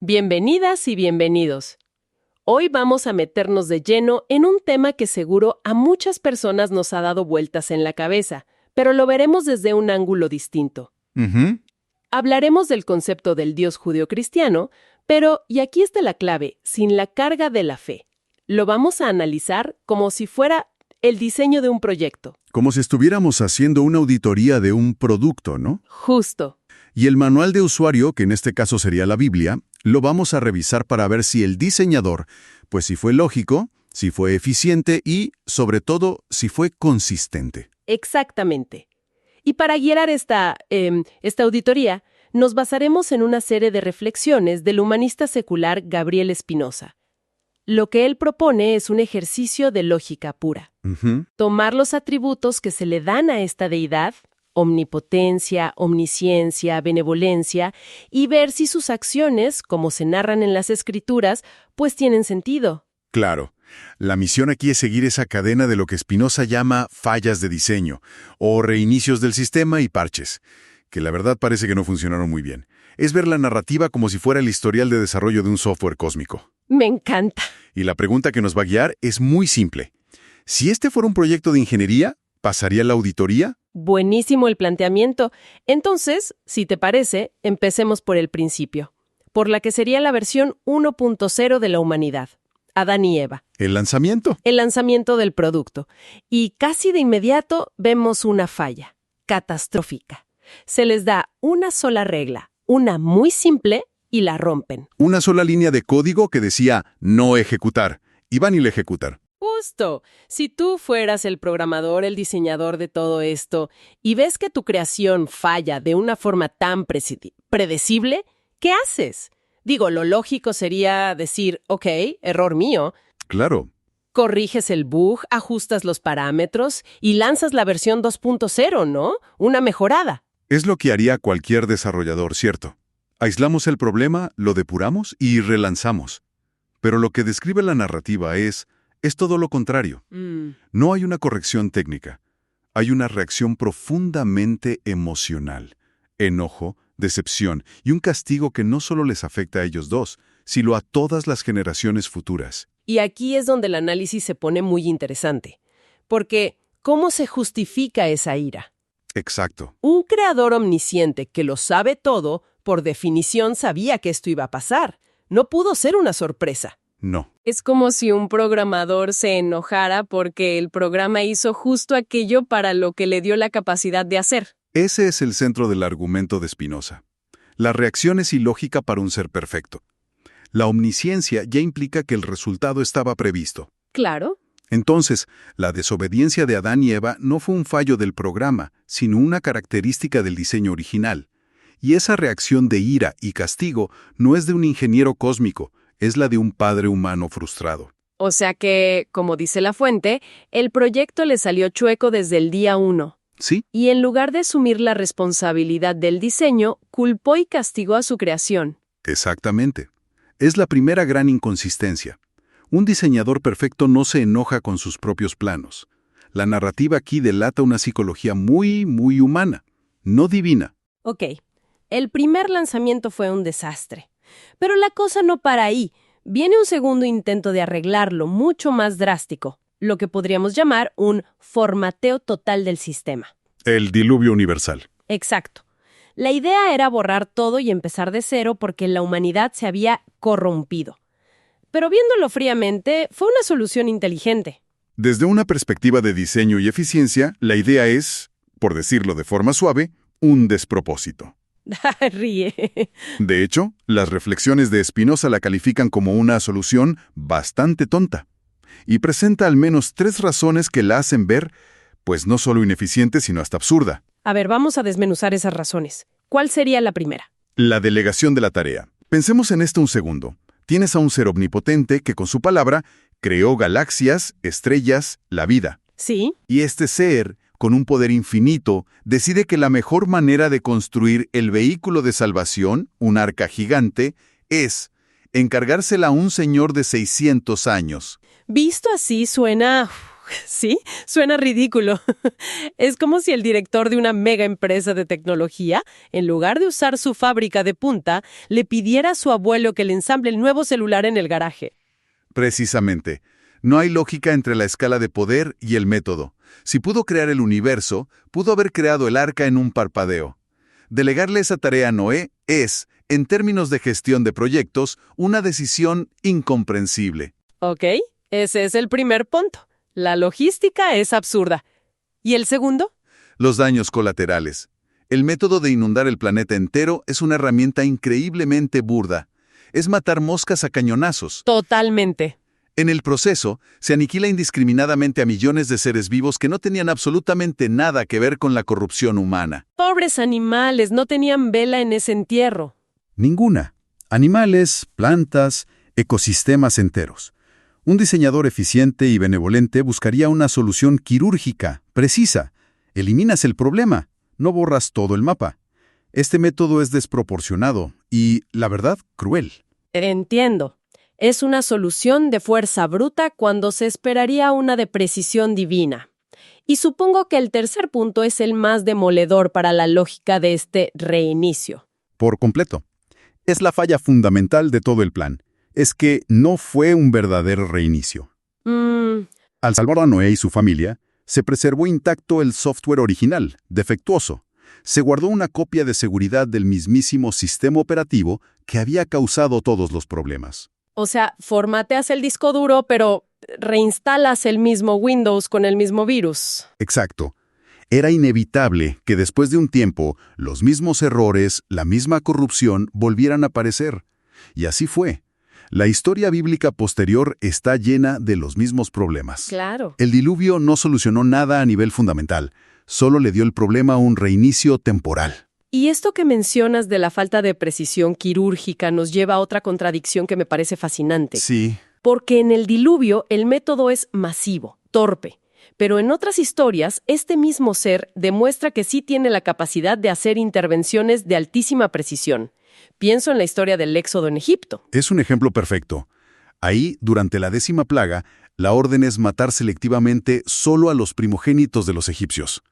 Bienvenidas y bienvenidos. Hoy vamos a meternos de lleno en un tema que seguro a muchas personas nos ha dado vueltas en la cabeza, pero lo veremos desde un ángulo distinto. Ujú. Hablaremos del concepto del Dios judeocristiano, pero, y aquí está la clave, sin la carga de la fe. Lo vamos a analizar como si fuera el diseño de un proyecto. Como si estuviéramos haciendo una auditoría de un producto, ¿no? Justo. Y el manual de usuario, que en este caso sería la Biblia, lo vamos a revisar para ver si el diseñador, pues si fue lógico, si fue eficiente y, sobre todo, si fue consistente. Exactamente. Y para guiar esta auditoría, nos basaremos en una serie de reflexiones del humanista secular Gabriel Spinoza. Lo que él propone es un ejercicio de lógica pura. Ujú. Tomar los atributos que se le dan a esta deidad, omnipotencia, omnisciencia, benevolencia, y ver si sus acciones, como se narran en las Escrituras, pues tienen sentido. Claro. La misión aquí es seguir esa cadena de lo que Spinoza llama fallas de diseño, o reinicios del sistema y parches, que la verdad parece que no funcionaron muy bien. Es ver la narrativa como si fuera el historial de desarrollo de un software cósmico. Me encanta. Y la pregunta que nos va a guiar es muy simple. Si este fuera un proyecto de ingeniería, ¿pasaría la auditoría? Buenísimo el planteamiento. Entonces, si te parece, empecemos por el principio, por la que sería la versión 1.0 de la humanidad, Adán y Eva, ¿El lanzamiento? el lanzamiento del producto. Y casi de inmediato vemos una falla, catastrófica. Se les da una sola regla, una muy simple, y la rompen. Una sola línea de código que decía no ejecutar, y van y la ejecutar. Justo. Si tú fueras el programador, el diseñador de todo esto, y ves que tu creación falla de una forma tan predecible, ¿qué haces? Digo, lo lógico sería decir, ok, error mío, Claro. corriges el bug, ajustas los parámetros y lanzas la versión 2.0, ¿no? Una mejorada. Es lo que haría cualquier desarrollador, ¿cierto? Aislamos el problema, lo depuramos y relanzamos. Pero lo que describe la narrativa es todo lo contrario. No hay una corrección técnica. Hay una reacción profundamente emocional. Enojo, decepción y un castigo que no solo les afecta a ellos dos, sino a todas las generaciones futuras. Y aquí es donde el análisis se pone muy interesante. Porque, ¿cómo se justifica esa ira? Exacto. Un creador omnisciente que lo sabe todo, por definición sabía que esto iba a pasar. No pudo ser una sorpresa. No. Es como si un programador se enojara porque el programa hizo justo aquello para lo que le dio la capacidad de hacer. Ese es el centro del argumento de Spinoza. La reacción es ilógica para un ser perfecto. La omnisciencia ya implica que el resultado estaba previsto. Claro. Entonces, la desobediencia de Adán y Eva no fue un fallo del programa, sino una característica del diseño original. Y esa reacción de ira y castigo no es de un ingeniero cósmico, es la de un padre humano frustrado. O sea que, como dice la fuente, el proyecto le salió chueco desde el día 1. ¿Sí? Y en lugar de asumir la responsabilidad del diseño, culpó y castigó a su creación. Exactamente. Es la primera gran inconsistencia. Un diseñador perfecto no se enoja con sus propios planos. La narrativa aquí delata una psicología muy, muy humana, no divina. Ok, el primer lanzamiento fue un desastre. Pero la cosa no para ahí. Viene un segundo intento de arreglarlo, mucho más drástico, lo que podríamos llamar un formateo total del sistema. El diluvio universal. Exacto. La idea era borrar todo y empezar de cero porque la humanidad se había corrompido. Pero viéndolo fríamente, fue una solución inteligente. Desde una perspectiva de diseño y eficiencia, la idea es, por decirlo de forma suave, un despropósito. Ríe. De hecho, las reflexiones de Spinoza la califican como una solución bastante tonta, y presenta al menos 3 razones que la hacen ver, pues no solo ineficiente, sino hasta absurda. A ver, vamos a desmenuzar esas razones. ¿Cuál sería la primera? La delegación de la tarea. Pensemos en esto un segundo. Tienes a un ser omnipotente que con su palabra creó galaxias, estrellas, la vida. Sí. Y este ser, con un poder infinito, decide que la mejor manera de construir el vehículo de salvación, un arca gigante, es encargársela a un señor de 600 años. Visto así suena Sí, suena ridículo. Es como si el director de una mega empresa de tecnología, en lugar de usar su fábrica de punta, le pidiera a su abuelo que le ensamble el nuevo celular en el garaje. Precisamente. No hay lógica entre la escala de poder y el método. Si pudo crear el universo, pudo haber creado el arca en un parpadeo. Delegarle esa tarea a Noé es, en términos de gestión de proyectos, una decisión incomprensible. Ok, ese es el primer punto. La logística es absurda. ¿Y el segundo? Los daños colaterales. El método de inundar el planeta entero es una herramienta increíblemente burda. Es matar moscas a cañonazos. Totalmente. En el proceso, se aniquila indiscriminadamente a millones de seres vivos que no tenían absolutamente nada que ver con la corrupción humana. Pobres animales, no tenían vela en ese entierro. Ninguna. Animales, plantas, ecosistemas enteros. Un diseñador eficiente y benevolente buscaría una solución quirúrgica, precisa. Eliminas el problema, no borras todo el mapa. Este método es desproporcionado y, la verdad, cruel. Entiendo. Es una solución de fuerza bruta cuando se esperaría una de precisión divina. Y supongo que el tercer punto es el más demoledor para la lógica de este reinicio. Por completo. Es la falla fundamental de todo el plan. Es que no fue un verdadero reinicio. Al salvar a Noé y su familia, se preservó intacto el software original, defectuoso. Se guardó una copia de seguridad del mismísimo sistema operativo que había causado todos los problemas. O sea, formateas el disco duro, pero reinstalas el mismo Windows con el mismo virus. Exacto. Era inevitable que después de un tiempo, los mismos errores, la misma corrupción volvieran a aparecer. Y así fue. La historia bíblica posterior está llena de los mismos problemas. Claro. El diluvio no solucionó nada a nivel fundamental, solo le dio el problema un reinicio temporal. Y esto que mencionas de la falta de precisión quirúrgica nos lleva a otra contradicción que me parece fascinante. Sí. Porque en el diluvio el método es masivo, torpe. Pero en otras historias, este mismo ser demuestra que sí tiene la capacidad de hacer intervenciones de altísima precisión. Pienso en la historia del Éxodo en Egipto. Es un ejemplo perfecto. Ahí, durante la 10ª plaga, la orden es matar selectivamente solo a los primogénitos de los egipcios.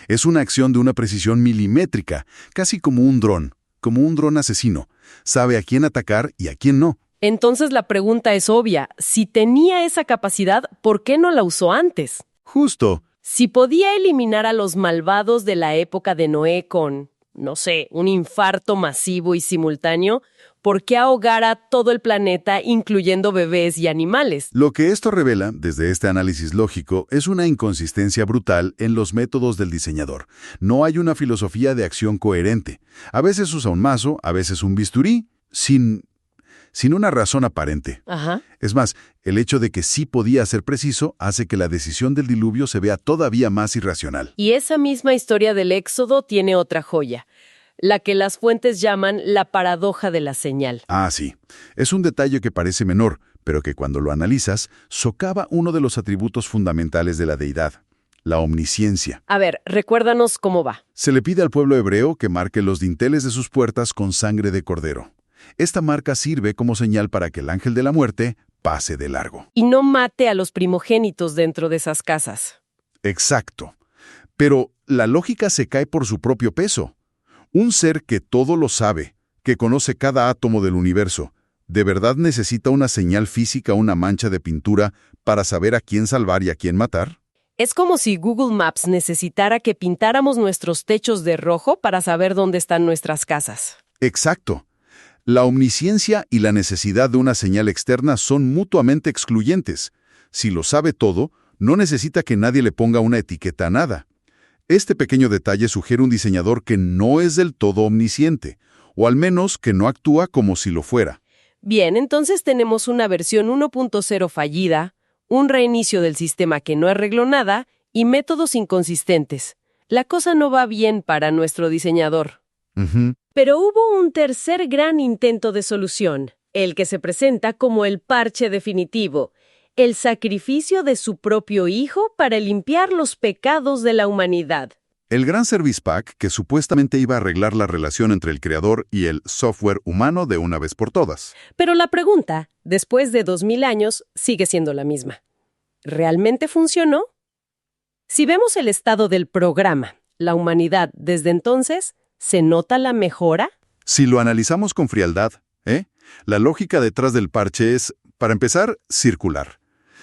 Es una acción de una precisión milimétrica, casi como un dron asesino. Sabe a quién atacar y a quién no. Entonces la pregunta es obvia. Si tenía esa capacidad, ¿por qué no la usó antes? Justo. Si podía eliminar a los malvados de la época de Noé con, no sé, un infarto masivo y simultáneo, ¿por qué ahogar a todo el planeta, incluyendo bebés y animales? Lo que esto revela, desde este análisis lógico, es una inconsistencia brutal en los métodos del diseñador. No hay una filosofía de acción coherente. A veces usa un mazo, a veces un bisturí, sin una razón aparente. Ajá. Es más, el hecho de que sí podía ser preciso hace que la decisión del diluvio se vea todavía más irracional. Y esa misma historia del Éxodo tiene otra joya, la que las fuentes llaman la paradoja de la señal. Ah, sí. Es un detalle que parece menor, pero que cuando lo analizas, socava uno de los atributos fundamentales de la deidad, la omnisciencia. A ver, recuérdanos cómo va. Se le pide al pueblo hebreo que marque los dinteles de sus puertas con sangre de cordero. Esta marca sirve como señal para que el ángel de la muerte pase de largo. Y no mate a los primogénitos dentro de esas casas. Exacto. Pero la lógica se cae por su propio peso. Un ser que todo lo sabe, que conoce cada átomo del universo, ¿de verdad necesita una señal física, una mancha de pintura, para saber a quién salvar y a quién matar? Es como si Google Maps necesitara que pintáramos nuestros techos de rojo para saber dónde están nuestras casas. Exacto. La omnisciencia y la necesidad de una señal externa son mutuamente excluyentes. Si lo sabe todo, no necesita que nadie le ponga una etiqueta a nada. Este pequeño detalle sugiere un diseñador que no es del todo omnisciente, o al menos que no actúa como si lo fuera. Bien, entonces tenemos una versión 1.0 fallida, un reinicio del sistema que no arregló nada y métodos inconsistentes. La cosa no va bien para nuestro diseñador. Pero hubo un tercer gran intento de solución, el que se presenta como el parche definitivo, el sacrificio de su propio hijo para limpiar los pecados de la humanidad. El gran Service Pack, que supuestamente iba a arreglar la relación entre el creador y el software humano de una vez por todas. Pero la pregunta, después de 2000 años, sigue siendo la misma. ¿Realmente funcionó? Si vemos el estado del programa, la humanidad desde entonces, ¿se nota la mejora? Si lo analizamos con frialdad, la lógica detrás del parche es, para empezar, circular.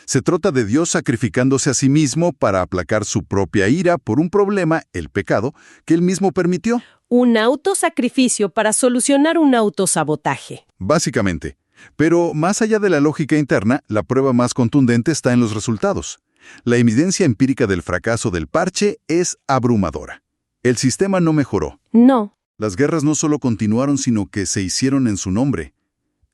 Se trata de Dios sacrificándose a sí mismo para aplacar su propia ira por un problema, el pecado, que él mismo permitió. Un autosacrificio para solucionar un autosabotaje. Básicamente. Pero más allá de la lógica interna, la prueba más contundente está en los resultados. La evidencia empírica del fracaso del parche es abrumadora. El sistema no mejoró. No. Las guerras no solo continuaron, sino que se hicieron en su nombre.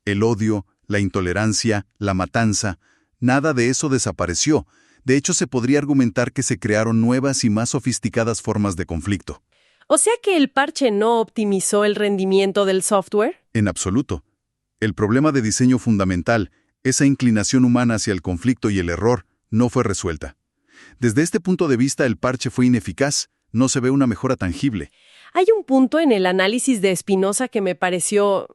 El odio, la intolerancia, la matanza, nada de eso desapareció. De hecho, se podría argumentar que se crearon nuevas y más sofisticadas formas de conflicto. O sea que el parche no optimizó el rendimiento del software. En absoluto. El problema de diseño fundamental, esa inclinación humana hacia el conflicto y el error, no fue resuelta. Desde este punto de vista, el parche fue ineficaz. No se ve una mejora tangible. Hay un punto en el análisis de Spinoza que me pareció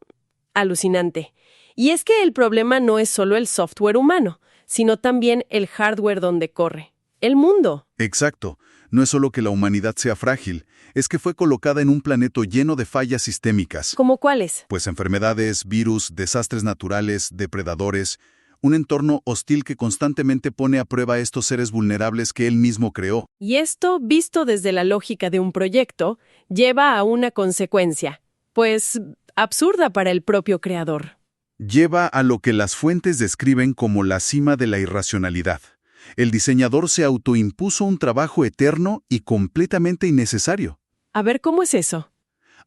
alucinante. Y es que el problema no es solo el software humano, sino también el hardware donde corre. El mundo. Exacto. No es solo que la humanidad sea frágil, es que fue colocada en un planeta lleno de fallas sistémicas. ¿Cómo cuáles? Pues enfermedades, virus, desastres naturales, depredadores, un entorno hostil que constantemente pone a prueba a estos seres vulnerables que él mismo creó. Y esto, visto desde la lógica de un proyecto, lleva a una consecuencia, pues absurda para el propio creador. Lleva a lo que las fuentes describen como la cima de la irracionalidad. El diseñador se autoimpuso un trabajo eterno y completamente innecesario. A ver, ¿cómo es eso?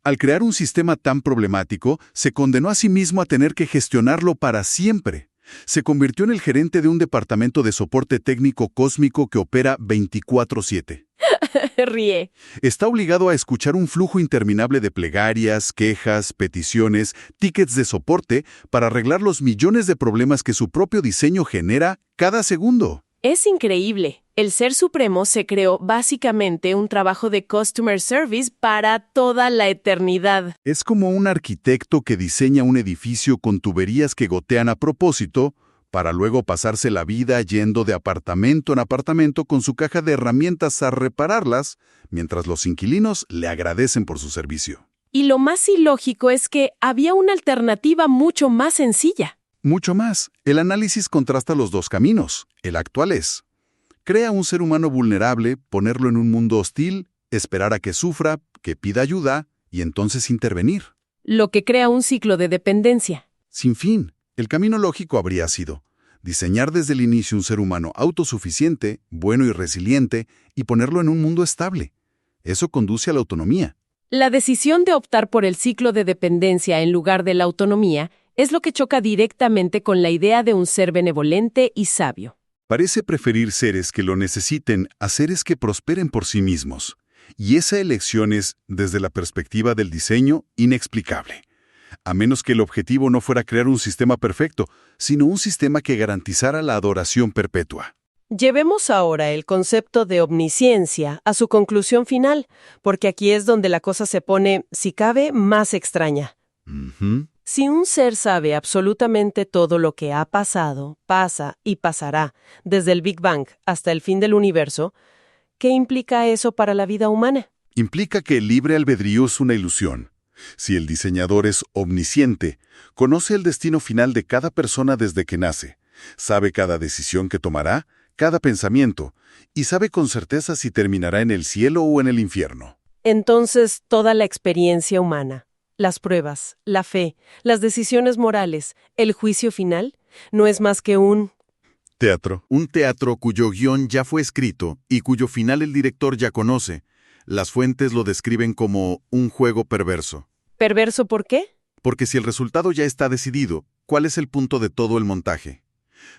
Al crear un sistema tan problemático, se condenó a sí mismo a tener que gestionarlo para siempre. Se convirtió en el gerente de un departamento de soporte técnico cósmico que opera 24/7. Ríe. Está obligado a escuchar un flujo interminable de plegarias, quejas, peticiones, tickets de soporte para arreglar los millones de problemas que su propio diseño genera cada segundo. Es increíble. El Ser Supremo se creó básicamente un trabajo de customer service para toda la eternidad. Es como un arquitecto que diseña un edificio con tuberías que gotean a propósito, para luego pasarse la vida yendo de apartamento en apartamento con su caja de herramientas a repararlas, mientras los inquilinos le agradecen por su servicio. Y lo más ilógico es que había una alternativa mucho más sencilla. Mucho más, el análisis contrasta los dos caminos. El actual es: crea un ser humano vulnerable, ponerlo en un mundo hostil, esperar a que sufra, que pida ayuda y entonces intervenir. Lo que crea un ciclo de dependencia. Sin fin, el camino lógico habría sido diseñar desde el inicio un ser humano autosuficiente, bueno y resiliente y ponerlo en un mundo estable. Eso conduce a la autonomía. La decisión de optar por el ciclo de dependencia en lugar de la autonomía es lo que choca directamente con la idea de un ser benevolente y sabio. Parece preferir seres que lo necesiten a seres que prosperen por sí mismos. Y esa elección es, desde la perspectiva del diseño, inexplicable. A menos que el objetivo no fuera crear un sistema perfecto, sino un sistema que garantizara la adoración perpetua. Llevemos ahora el concepto de omnisciencia a su conclusión final, porque aquí es donde la cosa se pone, si cabe, más extraña. Si un ser sabe absolutamente todo lo que ha pasado, pasa y pasará, desde el Big Bang hasta el fin del universo, ¿qué implica eso para la vida humana? Implica que el libre albedrío es una ilusión. Si el diseñador es omnisciente, conoce el destino final de cada persona desde que nace, sabe cada decisión que tomará, cada pensamiento, y sabe con certeza si terminará en el cielo o en el infierno. Entonces, toda la experiencia humana, las pruebas, la fe, las decisiones morales, el juicio final, no es más que un teatro. Un teatro cuyo guión ya fue escrito y cuyo final el director ya conoce. Las fuentes lo describen como un juego perverso. ¿Perverso por qué? Porque si el resultado ya está decidido, ¿cuál es el punto de todo el montaje?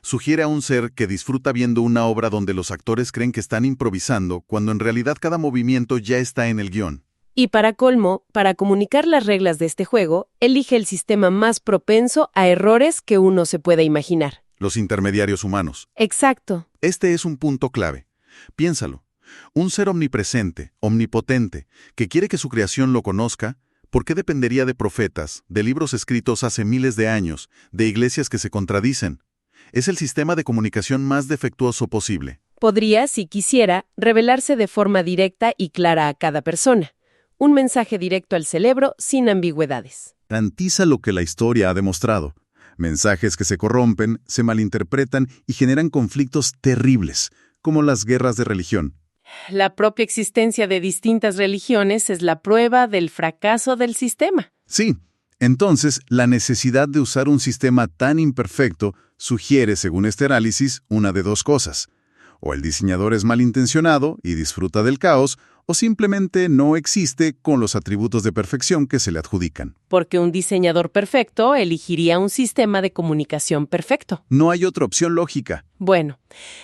Sugiere a un ser que disfruta viendo una obra donde los actores creen que están improvisando, cuando en realidad cada movimiento ya está en el guión. Y para colmo, para comunicar las reglas de este juego, elige el sistema más propenso a errores que uno se pueda imaginar. Los intermediarios humanos. Exacto. Este es un punto clave. Piénsalo. Un ser omnipresente, omnipotente, que quiere que su creación lo conozca, ¿por qué dependería de profetas, de libros escritos hace miles de años, de iglesias que se contradicen? Es el sistema de comunicación más defectuoso posible. Podría, si quisiera, revelarse de forma directa y clara a cada persona. Un mensaje directo al cerebro sin ambigüedades. Garantiza lo que la historia ha demostrado. Mensajes que se corrompen, se malinterpretan y generan conflictos terribles, como las guerras de religión. La propia existencia de distintas religiones es la prueba del fracaso del sistema. Sí, entonces la necesidad de usar un sistema tan imperfecto sugiere, según este análisis, una de dos cosas. O el diseñador es malintencionado y disfruta del caos, o simplemente no existe con los atributos de perfección que se le adjudican. Porque un diseñador perfecto elegiría un sistema de comunicación perfecto. No hay otra opción lógica. Bueno,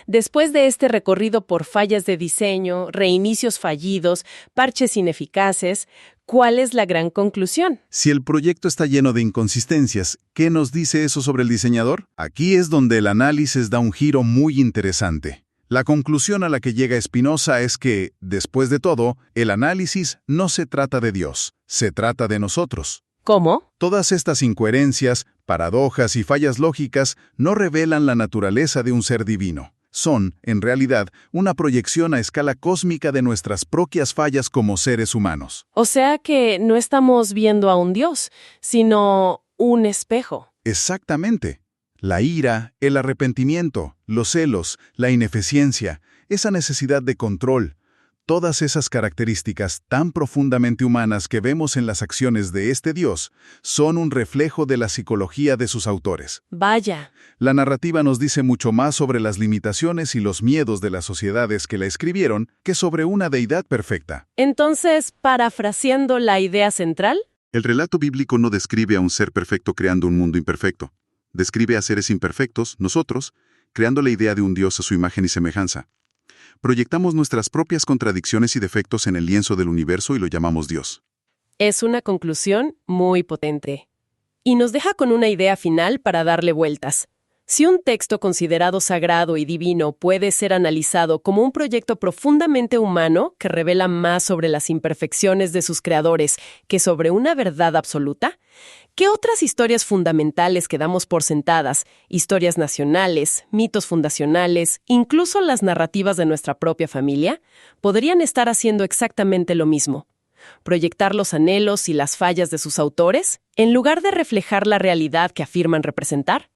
después de este recorrido por fallas de diseño, reinicios fallidos, parches ineficaces, ¿cuál es la gran conclusión? Si el proyecto está lleno de inconsistencias, ¿qué nos dice eso sobre el diseñador? Aquí es donde el análisis da un giro muy interesante. La conclusión a la que llega Spinoza es que, después de todo, el análisis no se trata de Dios, se trata de nosotros. ¿Cómo? Todas estas incoherencias, paradojas y fallas lógicas no revelan la naturaleza de un ser divino. Son, en realidad, una proyección a escala cósmica de nuestras propias fallas como seres humanos. O sea que no estamos viendo a un Dios, sino un espejo. Exactamente. La ira, el arrepentimiento, los celos, la ineficiencia, esa necesidad de control, todas esas características tan profundamente humanas que vemos en las acciones de este Dios, son un reflejo de la psicología de sus autores. Vaya. La narrativa nos dice mucho más sobre las limitaciones y los miedos de las sociedades que la escribieron que sobre una deidad perfecta. Entonces, parafraseando la idea central, El relato bíblico no describe a un ser perfecto creando un mundo imperfecto. Describe a seres imperfectos, nosotros, creando la idea de un Dios a su imagen y semejanza. Proyectamos nuestras propias contradicciones y defectos en el lienzo del universo y lo llamamos Dios. es una conclusión muy potente. Y nos deja con una idea final para darle vueltas. Si un texto considerado sagrado y divino puede ser analizado como un proyecto profundamente humano que revela más sobre las imperfecciones de sus creadores que sobre una verdad absoluta, ¿qué otras historias fundamentales que damos por sentadas, historias nacionales, mitos fundacionales, incluso las narrativas de nuestra propia familia, podrían estar haciendo exactamente lo mismo? ¿Proyectar los anhelos y las fallas de sus autores, en lugar de reflejar la realidad que afirman representar?